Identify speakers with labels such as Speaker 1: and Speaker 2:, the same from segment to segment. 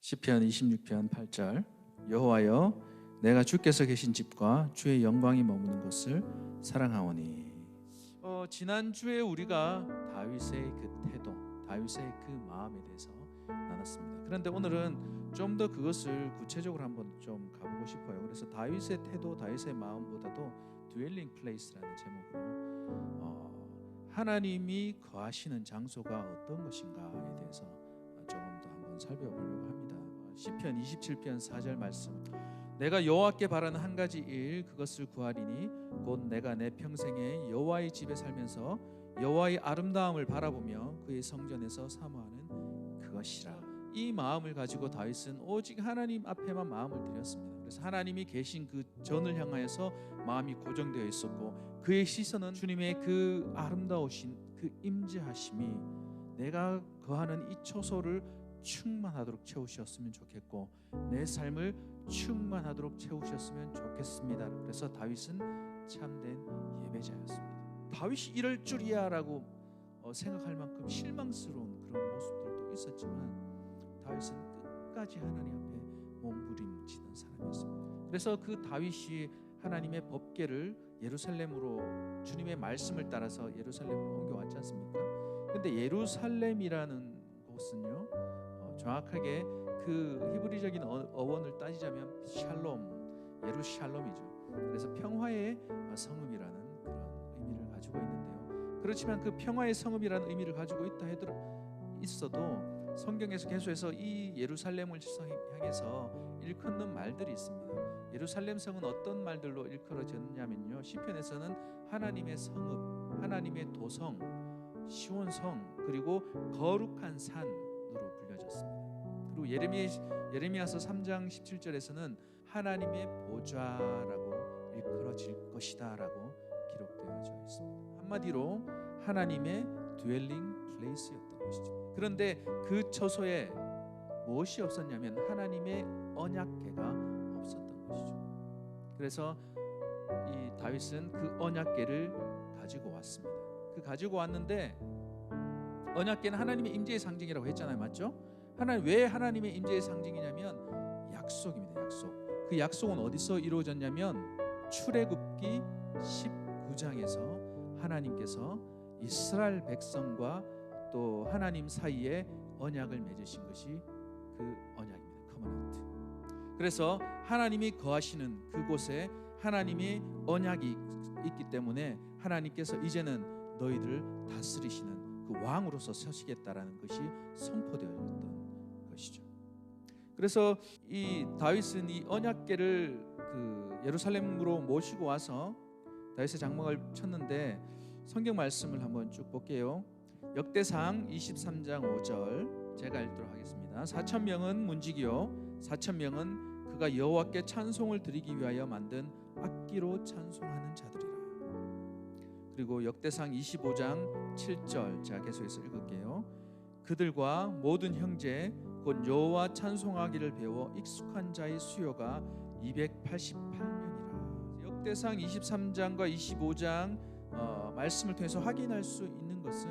Speaker 1: 시편 26편 8절 여호와여 내가 주께서 계신 집과 주의 영광이 머무는 곳을 사랑하오니. 지난주에 우리가 다윗의 그 태도, 다윗의 그 마음에 대해서 나눴습니다. 그런데 오늘은 좀 더 그것을 구체적으로 한번 좀 가보고 싶어요. 그래서 다윗의 태도, 다윗의 마음보다도 드웰링 플레이스라는 제목으로 하나님이 거하시는 장소가 어떤 것인가에 대해서 조금 더 한번 살펴보려고 합니다. 시편 27편 4절 말씀, 내가 여호와께 바라는 한 가지 일 그것을 구하리니 곧 내가 내 평생에 여호와의 집에 살면서 여호와의 아름다움을 바라보며 그의 성전에서 사모하는 그것이라. 이 마음을 가지고 다윗은 오직 하나님 앞에만 마음을 드렸습니다. 그래서 하나님이 계신 그 전을 향하여서 마음이 고정되어 있었고, 그의 시선은 주님의 그 아름다우신 그 임재하심이 내가 거하는 이 처소를 충만하도록 채우셨으면 좋겠고, 내 삶을 충만하도록 채우셨으면 좋겠습니다. 그래서 다윗은 참된 예배자였습니다. 다윗이 이럴 줄이야 라고 생각할 만큼 실망스러운 그런 모습들도 있었지만, 다윗은 끝까지 하나님 앞에 몸부림치던 사람이었습니다. 그래서 그 다윗이 하나님의 법궤를 예루살렘으로, 주님의 말씀을 따라서 예루살렘으로 옮겨왔지 않습니까? 근데 예루살렘이라는 곳은요, 정확하게 그 히브리적인 어원을 따지자면 샬롬, 예루샬롬이죠. 그래서 평화의 성읍이라는 그런 의미를 가지고 있는데요. 그렇지만 그 평화의 성읍이라는 의미를 가지고 있어도 성경에서 계속해서 이 예루살렘을 향해서 일컫는 말들이 있습니다. 예루살렘 성은 어떤 말들로 일컬어졌냐면요, 시편에서는 하나님의 성읍, 하나님의 도성, 시온성, 그리고 거룩한 산으로 불려졌습니다. 그리고 예레미야서 3장 17절에서는 하나님의 보좌라고 일컬어질 것이다 라고 기록되어져 있습니다. 한마디로 하나님의 드웰링 플레이스였던 것이죠. 그런데 그 처소에 무엇이 없었냐면 하나님의 언약궤가 없었던 것이죠. 그래서 이 다윗은 그 언약궤를 가지고 왔습니다. 그 가지고 왔는데, 언약궤는 하나님의 임재의 상징이라고 했잖아요, 맞죠? 왜 하나님의 임재의 상징이냐면 약속입니다. 약속. 그 약속은 어디서 이루어졌냐면 출애굽기 19장에서 하나님께서 이스라엘 백성과 또 하나님 사이에 언약을 맺으신 것이 그 언약입니다. 커버넌트. 그래서 하나님이 거하시는 그곳에 하나님의 언약이 있기 때문에 하나님께서 이제는 너희들을 다스리시는 그 왕으로서 서시겠다라는 것이 선포되었던 것이죠. 그래서 이 다윗은 이 언약궤를 그 예루살렘으로 모시고 와서 다윗의 장막을 쳤는데, 성경 말씀을 한번 쭉 볼게요. 역대상 23장 5절 제가 읽도록 하겠습니다. 4,000명은 문지기요 4,000명은 그가 여호와께 찬송을 드리기 위하여 만든 악기로 찬송하는 자들이라. 그리고 역대상 25장 7절 제가 계속해서 읽을게요. 그들과 모든 형제 곧 여호와 찬송하기를 배워 익숙한 자의 수요가 288명이라. 역대상 23장과 25장 말씀을 통해서 확인할 수 있는 것은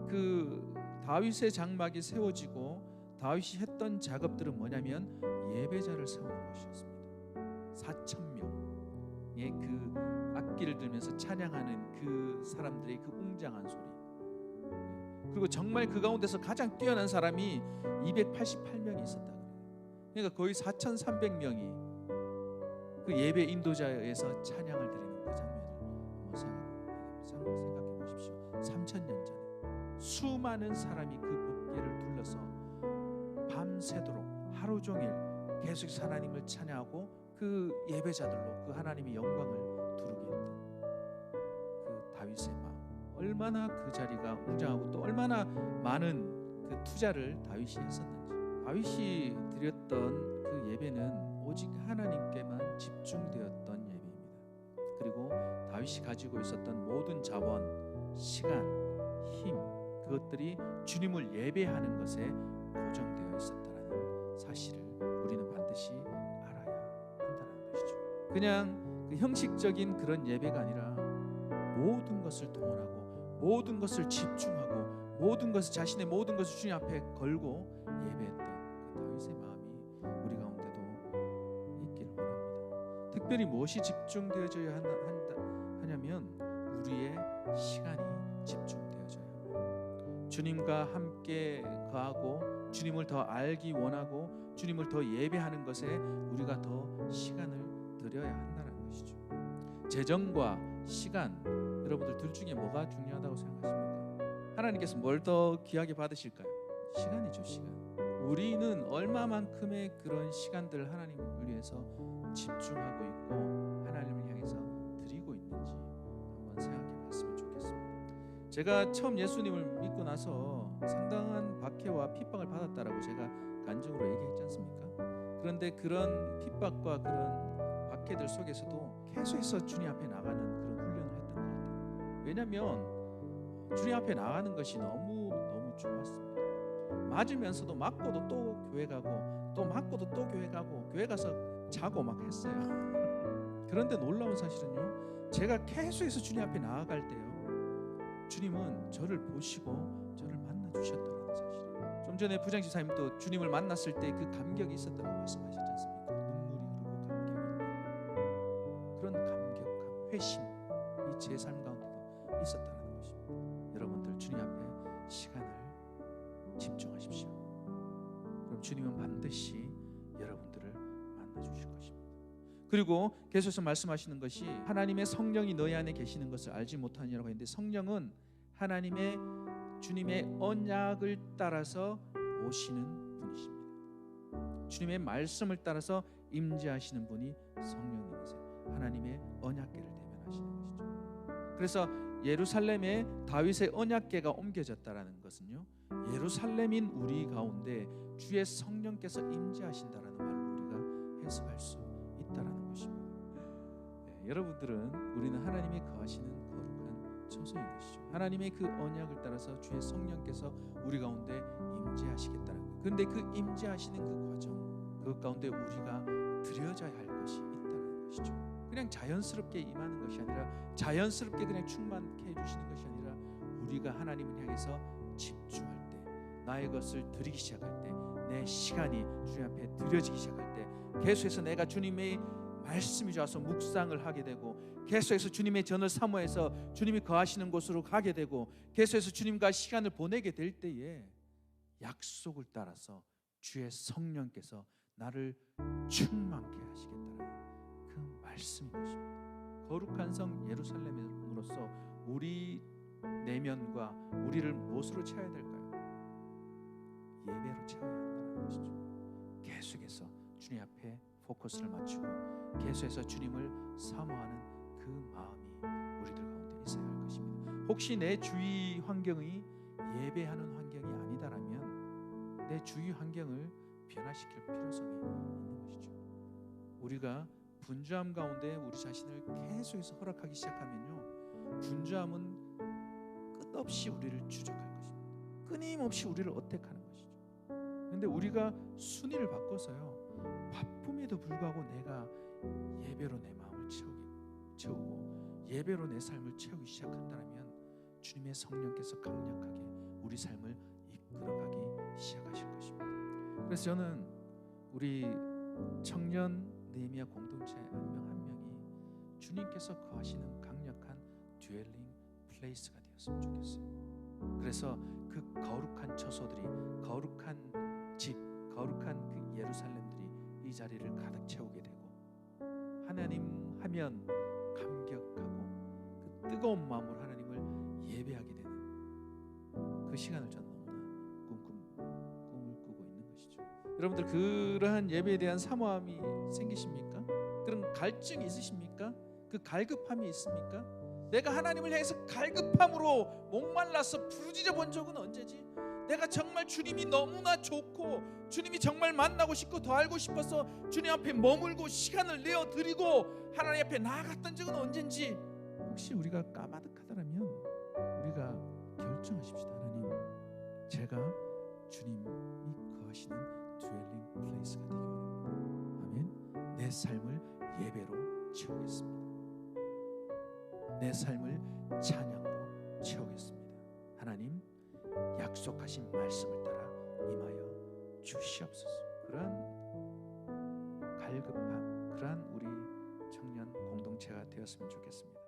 Speaker 1: 그 다윗의 장막이 세워지고 다윗이 했던 작업들은 뭐냐면 예배자를 세우는 것이었습니다. 4,000명의 그 악기를 들면서 찬양하는 그 사람들의 그 웅장한 소리, 그리고 정말 그 가운데서 가장 뛰어난 사람이 288명이 있었다 그래요. 그러니까 거의 4,300명이 그 예배 인도자에 의해서 찬양을 드리는 그 장면을 한번 생각해 보십시오. 3,000년 전에 수많은 사람이 그 법궤를 둘러서 밤새도록 하루 종일 계속 하나님을 찬양하고 그 예배자들로 그 하나님의 영광을 두르게 했던 그 다윗의 마음, 얼마나 그 자리가 웅장하고 또 얼마나 많은 그 투자를 다윗이 했었는지. 다윗이 드렸던 그 예배는 오직 하나님께만 집중되었던 예배입니다. 그리고 다윗이 가지고 있었던 모든 자원, 시간, 힘, 그것들이 주님을 예배하는 것에 고정되어 있었다는 사실을 우리는 반드시 알아야 한다는 것이죠. 그냥 그 형식적인 그런 예배가 아니라 모든 것을 동원하고 모든 것을 집중하고 모든 것을, 자신의 모든 것을 주님 앞에 걸고 예배했던 그 다윗의 마음, 특별히 무엇이 집중되어져야 하냐면 우리의 시간이 집중되어져야 합니다. 주님과 함께 거하고 주님을 더 알기 원하고 주님을 더 예배하는 것에 우리가 더 시간을 들여야 한다는 것이죠. 재정과 시간, 여러분들 둘 중에 뭐가 중요하다고 생각하십니까? 하나님께서 뭘 더 귀하게 받으실까요? 시간이죠, 시간. 우리는 얼마만큼의 그런 시간들을 하나님을 위해서 집중하고 있고 하나님을 향해서 드리고 있는지 한번 생각해 봤으면 좋겠습니다. 제가 처음 예수님을 믿고 나서 상당한 박해와 핍박을 받았다라고 제가 간증으로 얘기했지 않습니까? 그런데 그런 핍박과 그런 박해들 속에서도 계속해서 주님 앞에 나가는 그런 훈련을 했던 것 같아요. 왜냐하면 주님 앞에 나가는 것이 너무 좋았습니다. 맞으면서도 맞고도 또 교회 가고 또 맞고도 또 교회 가고 교회 가서 자고 막 했어요. 그런데 놀라운 사실은요, 제가 계속해서 주님 앞에 나아갈 때요, 주님은 저를 보시고 저를 만나 주셨더라는 사실이에요. 좀 전에 부장집사님도 주님을 만났을 때 그 감격이 있었다고 말씀하셨지 않습니까? 눈물이 흐르고 그런 감격함, 회심, 이 제 삶 가운데도 있었다는 것입니다. 여러분들 주님 앞에 시간을 집중하십시오. 그럼 주님은 반드시 여러분들을 만나 주실 것입니다. 그리고 계속해서 말씀하시는 것이 하나님의 성령이 너희 안에 계시는 것을 알지 못하느냐고 했는데, 성령은 하나님의 주님의 언약을 따라서 오시는 분이십니다. 주님의 말씀을 따라서 임재하시는 분이 성령님이세요. 하나님의 언약궤를 대면하시는 것이죠. 그래서 예루살렘에 다윗의 언약궤가 옮겨졌다라는 것은요, 예루살렘인 우리 가운데 주의 성령께서 임재하신다라는 말로 우리가 해석할 수 있다라는 것입니다. 여러분들은 우리는 하나님이 거하시는 거룩한 처소인 것이죠. 하나님의 그 언약을 따라서 주의 성령께서 우리 가운데 임재하시겠다는 것. 그런데 그 임재하시는 그 과정, 그 가운데 우리가 드려져야 할 것이 있다는 것이죠. 그냥 자연스럽게 임하는 것이 아니라, 자연스럽게 그냥 충만케 해주시는 것이 아니라, 우리가 하나님을 향해서 집중할 때, 나의 것을 드리기 시작할 때, 내 시간이 주님 앞에 드려지기 시작할 때, 계속해서 내가 주님의 말씀이 좋아서 묵상을 하게 되고, 계속해서 주님의 전을 사모해서 주님이 거하시는 곳으로 가게 되고, 계속해서 주님과 시간을 보내게 될 때에 약속을 따라서 주의 성령께서 나를 충만케 하시겠다는 그 말씀인 것입니다. 거룩한 성 예루살렘으로서 우리 내면과 우리를 무엇으로 채워야 될까요? 예배로 채워야 한다는 것이죠. 계속해서 주님 앞에 포커스를 맞추고 계속해서 주님을 사모하는 그 마음이 우리들 가운데 있어야 할 것입니다. 혹시 내 주위 환경이 예배하는 환경이 아니다라면 내 주위 환경을 변화시킬 필요성이 있는 것이죠. 우리가 분주함 가운데 우리 자신을 계속해서 허락하기 시작하면요, 분주함은 끝없이 우리를 추적할 것입니다. 끊임없이 우리를 어택하는 것이죠. 그런데 우리가 순위를 바꿔서요, 바쁨에도 불구하고 내가 예배로 내 마음을 채우고 예배로 내 삶을 채우기 시작한다면 주님의 성령께서 강력하게 우리 삶을 이끌어가기 시작하실 것입니다. 그래서 저는 우리 청년 느헤미야 공동체 한 명 한 명이 주님께서 거하시는 강력한 듀얼링 플레이스가 되었으면 좋겠어요. 그래서 그 거룩한 처소들이, 거룩한 집, 거룩한 그 예루살렘들이 이 자리를 가득 채우게 되고, 하나님 하면 감격하고 그 뜨거운 마음으로 하나님을 예배하게 되는 그 시간을 저는 너무나 꿈을 꾸고 있는 것이죠. 여러분들 그러한 예배에 대한 사모함이 생기십니까? 그런 갈증이 있으십니까? 그 갈급함이 있습니까? 내가 하나님을 향해서 갈급함으로 목말라서 부르짖어 본 적은 언제지? 내가 정말 주님이 너무나 좋고 주님이 정말 만나고 싶고 더 알고 싶어서 주님 앞에 머물고 시간을 내어드리고 하나님 앞에 나아갔던 적은 언젠지, 혹시 우리가 까마득하다라면 우리가 결정하십시다. 하나님, 제가 주님이 거하시는 듀얼링 플레이스가 되기 원합니다. 아멘. 내 삶을 예배로 채우겠습니다. 내 삶을 찬양으로 채우겠습니다. 하나님, 약속하신 말씀을 따라 임하여 주시옵소서. 그러한 갈급함, 그러한 우리 공동체가 되었으면 좋겠습니다.